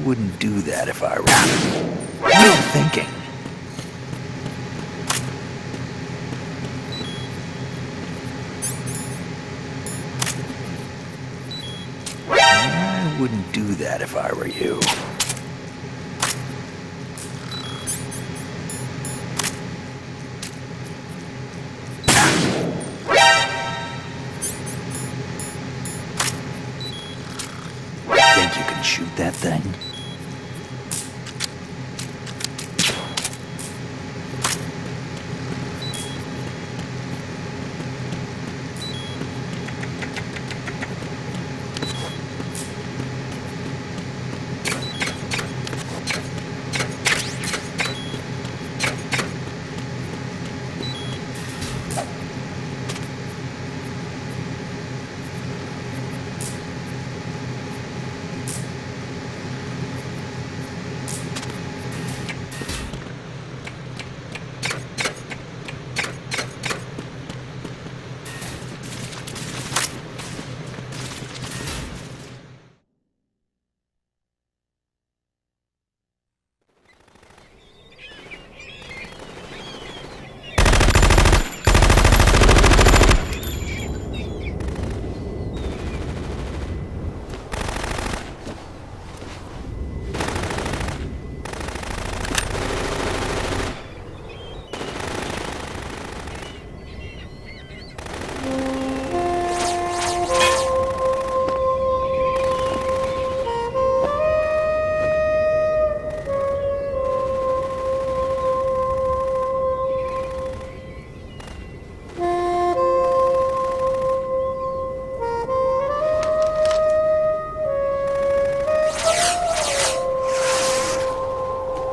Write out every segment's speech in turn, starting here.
wouldn't do that if I were you. What are you thinking? I wouldn't do that if I were you. Think you can shoot that thing?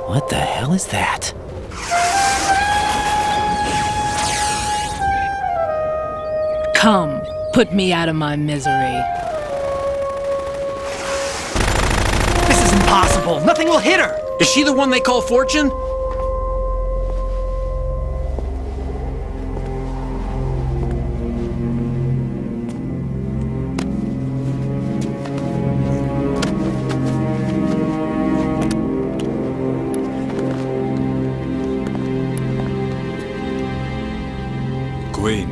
What the hell is that? Come, put me out of my misery. This is impossible. Nothing will hit her. Is she the one they call Fortune? Queen.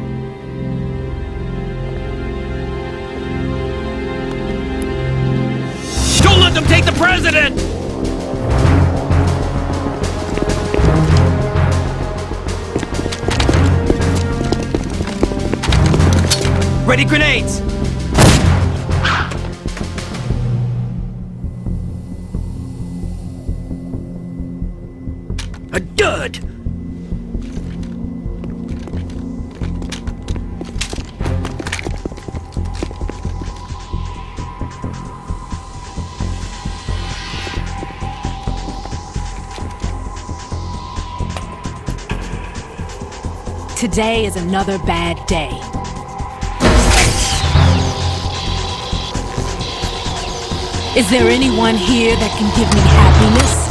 Don't let them take the president! Ready grenades! A dud! Today is another bad day. Is there anyone here that can give me happiness?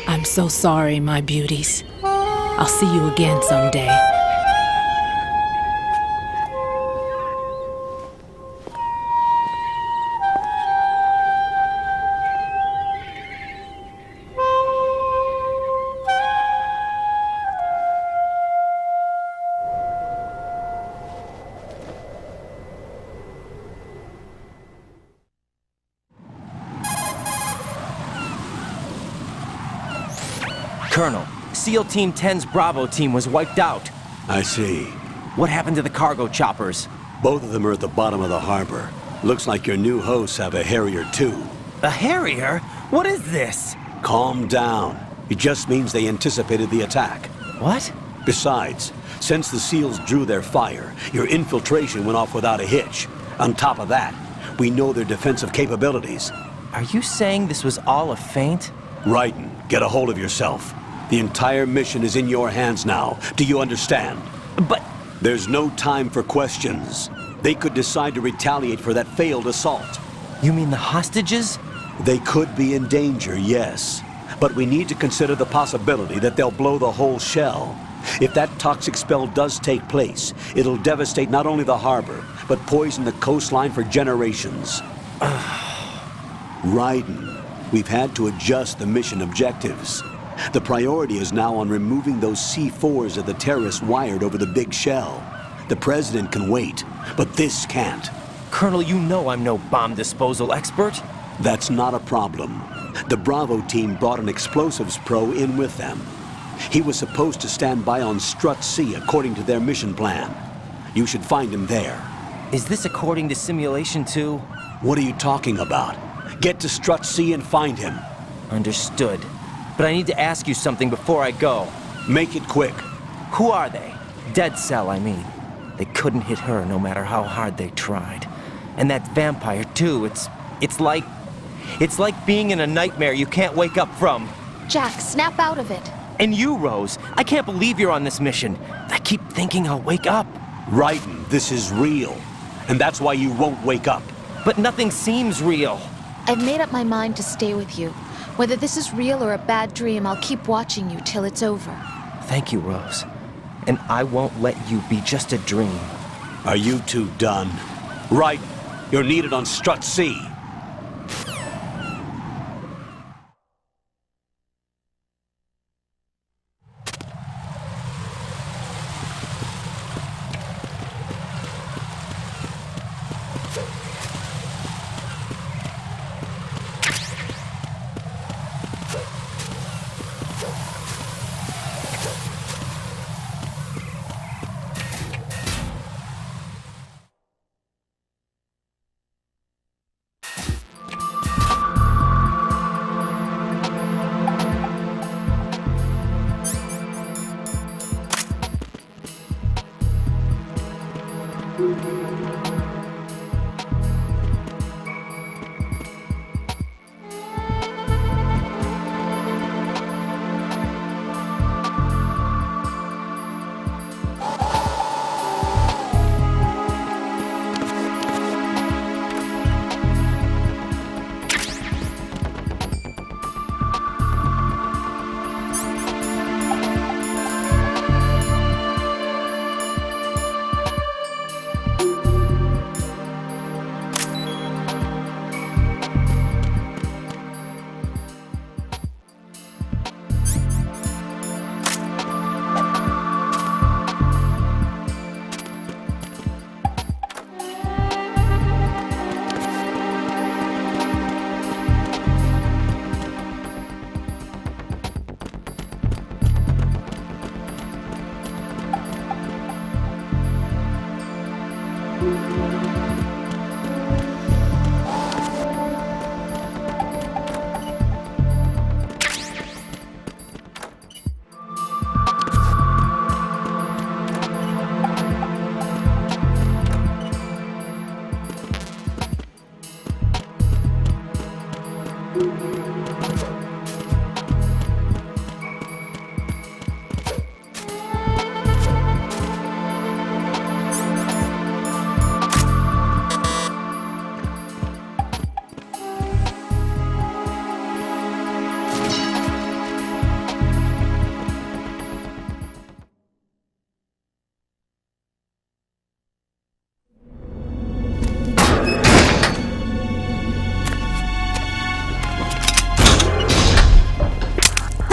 I'm so sorry, my beauties. I'll see you again someday. Colonel, SEAL Team 10's Bravo team was wiped out. I see. What happened to the cargo choppers? Both of them are at the bottom of the harbor. Looks like your new hosts have a Harrier too. A Harrier? What is this? Calm down. It just means they anticipated the attack. What? Besides, since the SEALs drew their fire, your infiltration went off without a hitch. On top of that, we know their defensive capabilities. Are you saying this was all a feint? Raiden, get a hold of yourself. The entire mission is in your hands now. Do you understand? But... There's no time for questions. They could decide to retaliate for that failed assault. You mean the hostages? They could be in danger, yes. But we need to consider the possibility that they'll blow the whole shell. If that toxic spell does take place, it'll devastate not only the harbor, but poison the coastline for generations. Raiden, we've had to adjust the mission objectives. The priority is now on removing those C4s that the terrorists wired over the big shell. The President can wait, but this can't. Colonel, you know I'm no bomb disposal expert. That's not a problem. The Bravo team brought an explosives pro in with them. He was supposed to stand by on Strut C according to their mission plan. You should find him there. Is this according to simulation too? What are you talking about? Get to Strut C and find him. Understood. But I need to ask you something before I go. Make it quick. Who are they? Dead Cell, I mean. They couldn't hit her no matter how hard they tried. And that vampire too, it's like being in a nightmare you can't wake up from. Jack, snap out of it. And you, Rose, I can't believe you're on this mission. I keep thinking I'll wake up. Raiden, this is real. And that's why you won't wake up. But nothing seems real. I've made up my mind to stay with you. Whether this is real or a bad dream, I'll keep watching you till it's over. Thank you, Rose. And I won't let you be just a dream. Are you two done? Raiden, you're needed on Strut C.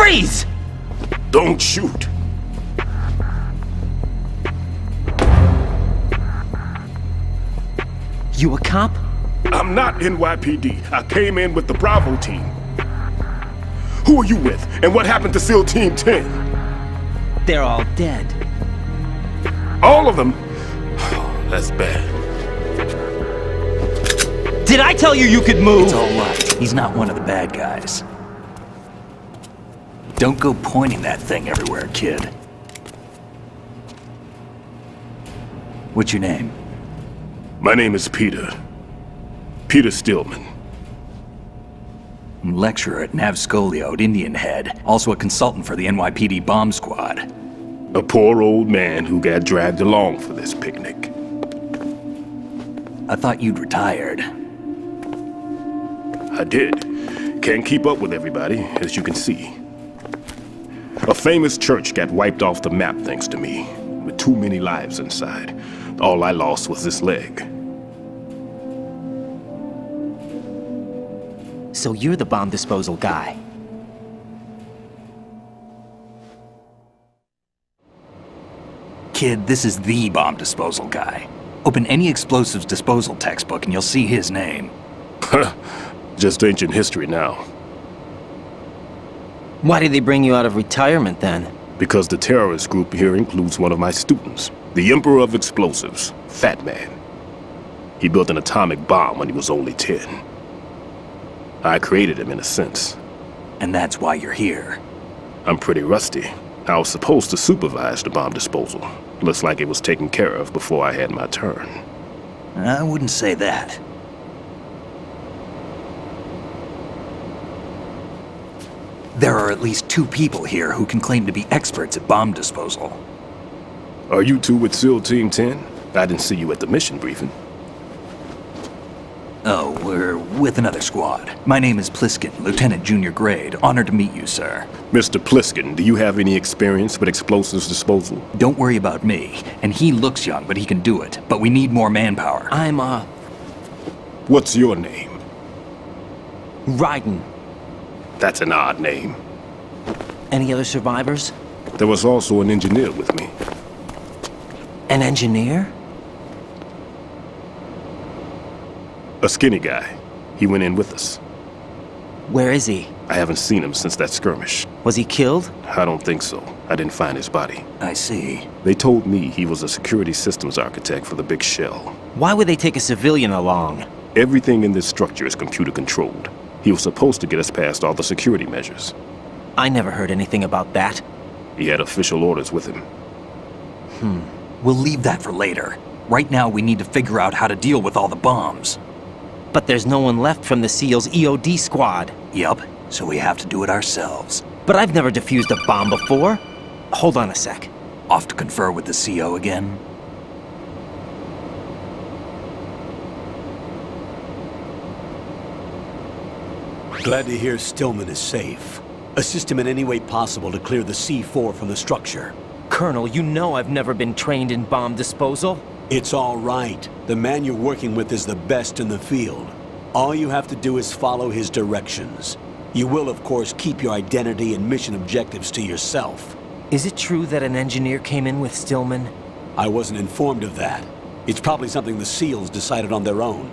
Freeze! Don't shoot. You a cop? I'm not NYPD. I came in with the Bravo team. Who are you with? And what happened to SEAL Team 10? They're all dead. All of them? Oh, that's bad. Did I tell you you could move? It's all right. He's not one of the bad guys. Don't go pointing that thing everywhere, kid. What's your name? My name is Peter. Peter Stillman. Lecturer at Navscolio at Indian Head. Also a consultant for the NYPD bomb squad. A poor old man who got dragged along for this picnic. I thought you'd retired. I did. Can't keep up with everybody, as you can see. A famous church got wiped off the map thanks to me, with too many lives inside. All I lost was this leg. So you're the bomb disposal guy. Kid, this is the bomb disposal guy. Open any explosives disposal textbook and you'll see his name. Just ancient history now. Why did they bring you out of retirement then? Because the terrorist group here includes one of my students, the Emperor of Explosives, Fat Man. He built an atomic bomb when he was only 10. I created him in a sense. And that's why you're here. I'm pretty rusty. I was supposed to supervise the bomb disposal. Looks like it was taken care of before I had my turn. I wouldn't say that. There are at least 2 people here who can claim to be experts at bomb disposal. Are you two with SEAL Team 10? I didn't see you at the mission briefing. Oh, we're with another squad. My name is Pliskin, Lieutenant Junior Grade. Honored to meet you, sir. Mr. Pliskin, do you have any experience with explosives disposal? Don't worry about me. And he looks young, but he can do it. But we need more manpower. I'm, What's your name? Raiden. That's an odd name. Any other survivors? There was also an engineer with me. An engineer? A skinny guy. He went in with us. Where is he? I haven't seen him since that skirmish. Was he killed? I don't think so. I didn't find his body. I see. They told me he was a security systems architect for the big shell. Why would they take a civilian along? Everything in this structure is computer controlled. He was supposed to get us past all the security measures. I never heard anything about that. He had official orders with him. We'll leave that for later. Right now, we need to figure out how to deal with all the bombs. But there's no one left from the SEAL's EOD squad. Yup, so we have to do it ourselves. But I've never defused a bomb before. Hold on a sec. Off to confer with the CO again? Glad to hear Stillman is safe. Assist him in any way possible to clear the C4 from the structure. Colonel, you know I've never been trained in bomb disposal. It's all right. The man you're working with is the best in the field. All you have to do is follow his directions. You will, of course, keep your identity and mission objectives to yourself. Is it true that an engineer came in with Stillman? I wasn't informed of that. It's probably something the SEALs decided on their own.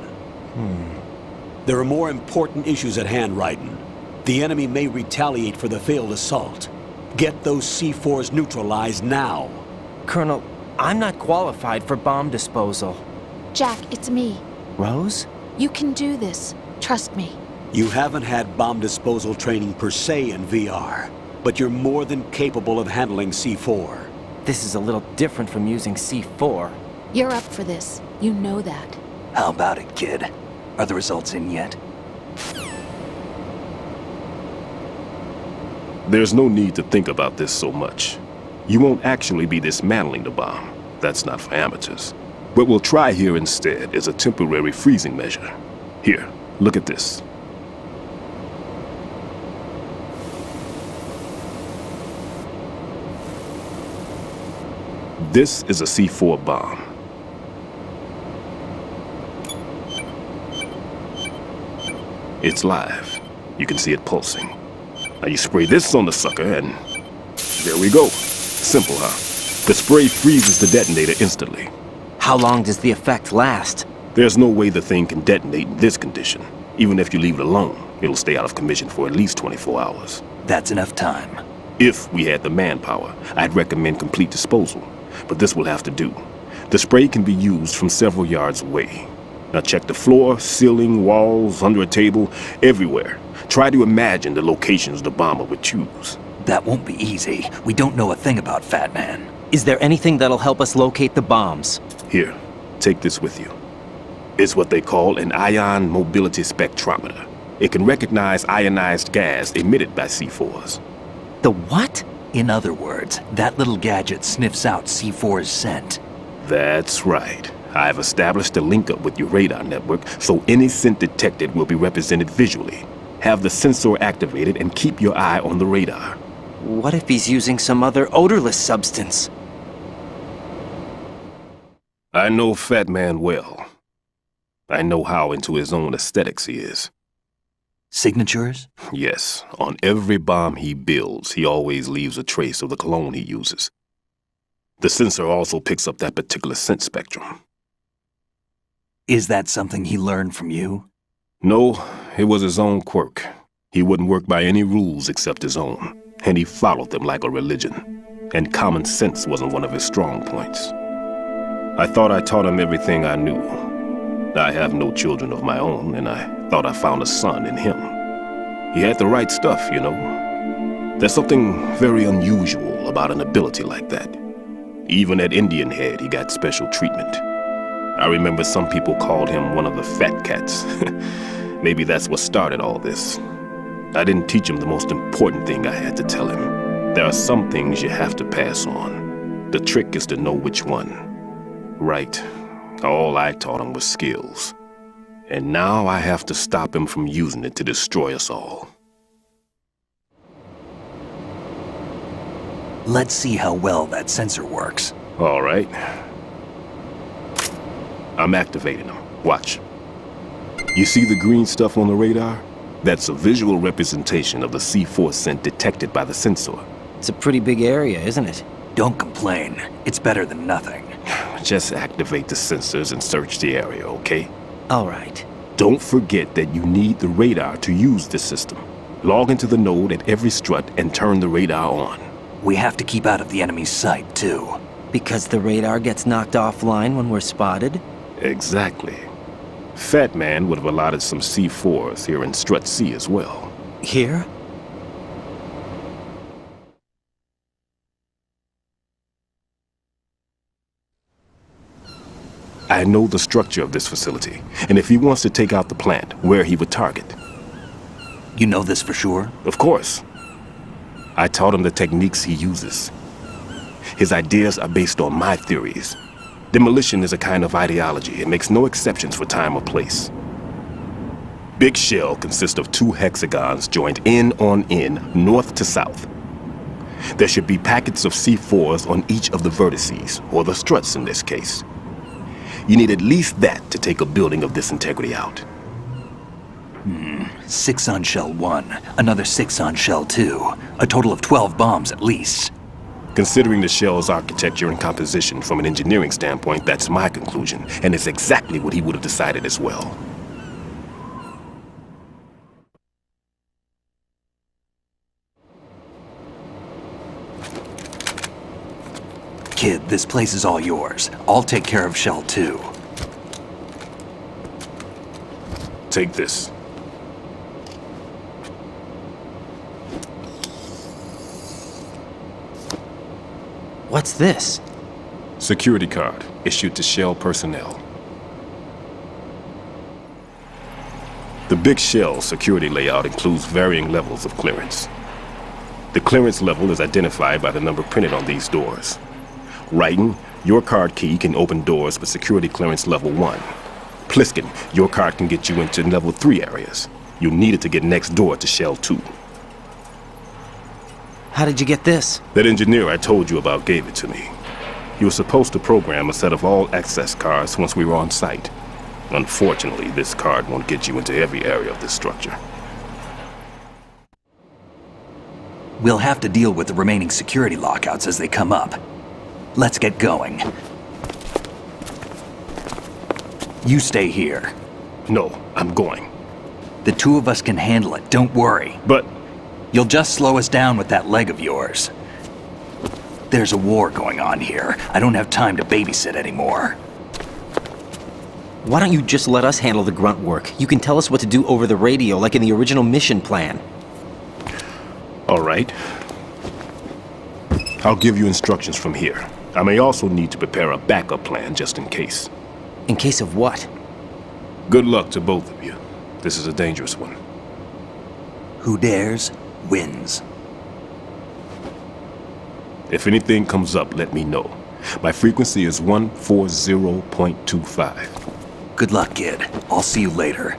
There are more important issues at hand, Raiden. The enemy may retaliate for the failed assault. Get those C4s neutralized now. Colonel, I'm not qualified for bomb disposal. Jack, it's me. Rose? You can do this. Trust me. You haven't had bomb disposal training per se in VR, but you're more than capable of handling C4. This is a little different from using C4. You're up for this. You know that. How about it, kid? Are the results in yet? There's no need to think about this so much. You won't actually be dismantling the bomb. That's not for amateurs. What we'll try here instead is a temporary freezing measure. Here, look at this. This is a C4 bomb. It's live. You can see it pulsing. Now you spray this on the sucker and there we go. Simple, huh? The spray freezes the detonator instantly. How long does the effect last? There's no way the thing can detonate in this condition. Even if you leave it alone, it'll stay out of commission for at least 24 hours. That's enough time. If we had the manpower, I'd recommend complete disposal. But this will have to do. The spray can be used from several yards away. Now check the floor, ceiling, walls, under a table, everywhere. Try to imagine the locations the bomber would choose. That won't be easy. We don't know a thing about Fat Man. Is there anything that'll help us locate the bombs? Here, take this with you. It's what they call an ion mobility spectrometer. It can recognize ionized gas emitted by C4s. The what? In other words, that little gadget sniffs out C4's scent. That's right. I've established a link up with your radar network, so any scent detected will be represented visually. Have the sensor activated and keep your eye on the radar. What if he's using some other odorless substance? I know Fat Man well. I know how into his own aesthetics he is. Signatures? Yes, on every bomb he builds, he always leaves a trace of the cologne he uses. The sensor also picks up that particular scent spectrum. Is that something he learned from you? No, it was his own quirk. He wouldn't work by any rules except his own, and he followed them like a religion. And common sense wasn't one of his strong points. I thought I taught him everything I knew. I have no children of my own, and I thought I found a son in him. He had the right stuff, you know. There's something very unusual about an ability like that. Even at Indian Head, he got special treatment. I remember some people called him one of the fat cats. Maybe that's what started all this. I didn't teach him the most important thing I had to tell him. There are some things you have to pass on. The trick is to know which one. Right. All I taught him was skills. And now I have to stop him from using it to destroy us all. Let's see how well that sensor works. All right. I'm activating them. Watch. You see the green stuff on the radar? That's a visual representation of the C4 scent detected by the sensor. It's a pretty big area, isn't it? Don't complain. It's better than nothing. Just activate the sensors and search the area, okay? All right. Don't forget that you need the radar to use this system. Log into the node at every strut and turn the radar on. We have to keep out of the enemy's sight, too. Because the radar gets knocked offline when we're spotted? Exactly. Fat Man would have allotted some C4s here in Strut C as well. Here? I know the structure of this facility, and if he wants to take out the plant, where he would target. You know this for sure? Of course. I taught him the techniques he uses. His ideas are based on my theories. Demolition is a kind of ideology. It makes no exceptions for time or place. Big Shell consists of 2 hexagons joined end on end, north to south. There should be packets of C4s on each of the vertices, or the struts in this case. You need at least that to take a building of this integrity out. 6 on Shell 1, another 6 on Shell 2. A total of 12 bombs at least. Considering the shell's architecture and composition from an engineering standpoint, that's my conclusion, and it's exactly what he would have decided as well. Kid, this place is all yours. I'll take care of Shell 2. Take this. What's this? Security card issued to Shell personnel. The Big Shell security layout includes varying levels of clearance. The clearance level is identified by the number printed on these doors. Raiden, your card key can open doors with security clearance level 1. Pliskin, your card can get you into level 3 areas. You need it to get next door to Shell 2. How did you get this? That engineer I told you about gave it to me. He was supposed to program a set of all access cards once we were on site. Unfortunately, this card won't get you into every area of this structure. We'll have to deal with the remaining security lockouts as they come up. Let's get going. You stay here. No, I'm going. The 2 of us can handle it, don't worry. But You'll just slow us down with that leg of yours. There's a war going on here. I don't have time to babysit anymore. Why don't you just let us handle the grunt work? You can tell us what to do over the radio, like in the original mission plan. All right. I'll give you instructions from here. I may also need to prepare a backup plan just in case. In case of what? Good luck to both of you. This is a dangerous one. Who dares, wins. If anything comes up, let me know. My frequency is 140.25. Good luck, kid. I'll see you later.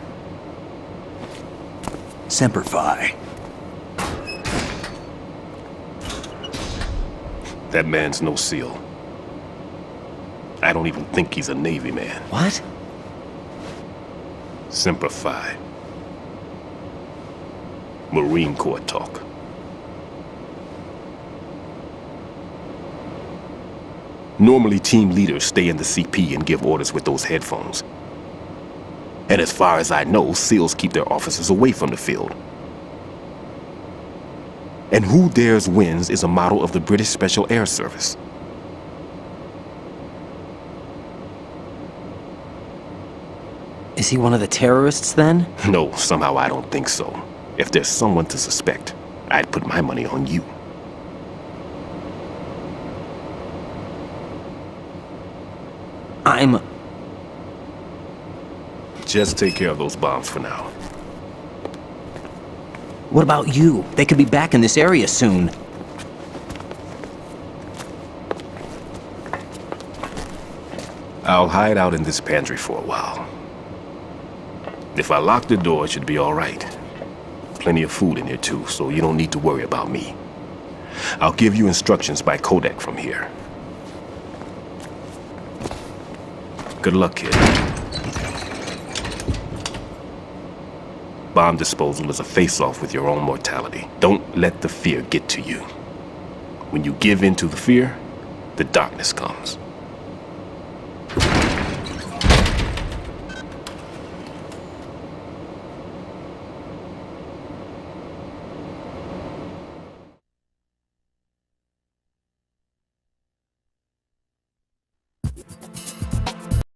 Semper Fi. That man's no SEAL. I don't even think he's a Navy man. What? Semper Fi. Marine Corps talk. Normally, team leaders stay in the CP and give orders with those headphones. And as far as I know, SEALs keep their officers away from the field. And Who Dares Wins is a model of the British Special Air Service. Is he one of the terrorists, then? No, somehow I don't think so. If there's someone to suspect, I'd put my money on you. Just take care of those bombs for now. What about you? They could be back in this area soon. I'll hide out in this pantry for a while. If I lock the door, it should be all right. Plenty of food in here too, so you don't need to worry about me. I'll give you instructions by codec from here. Good luck, kid. Bomb disposal is a face-off with your own mortality. Don't let the fear get to you. When you give in to the fear, the darkness comes.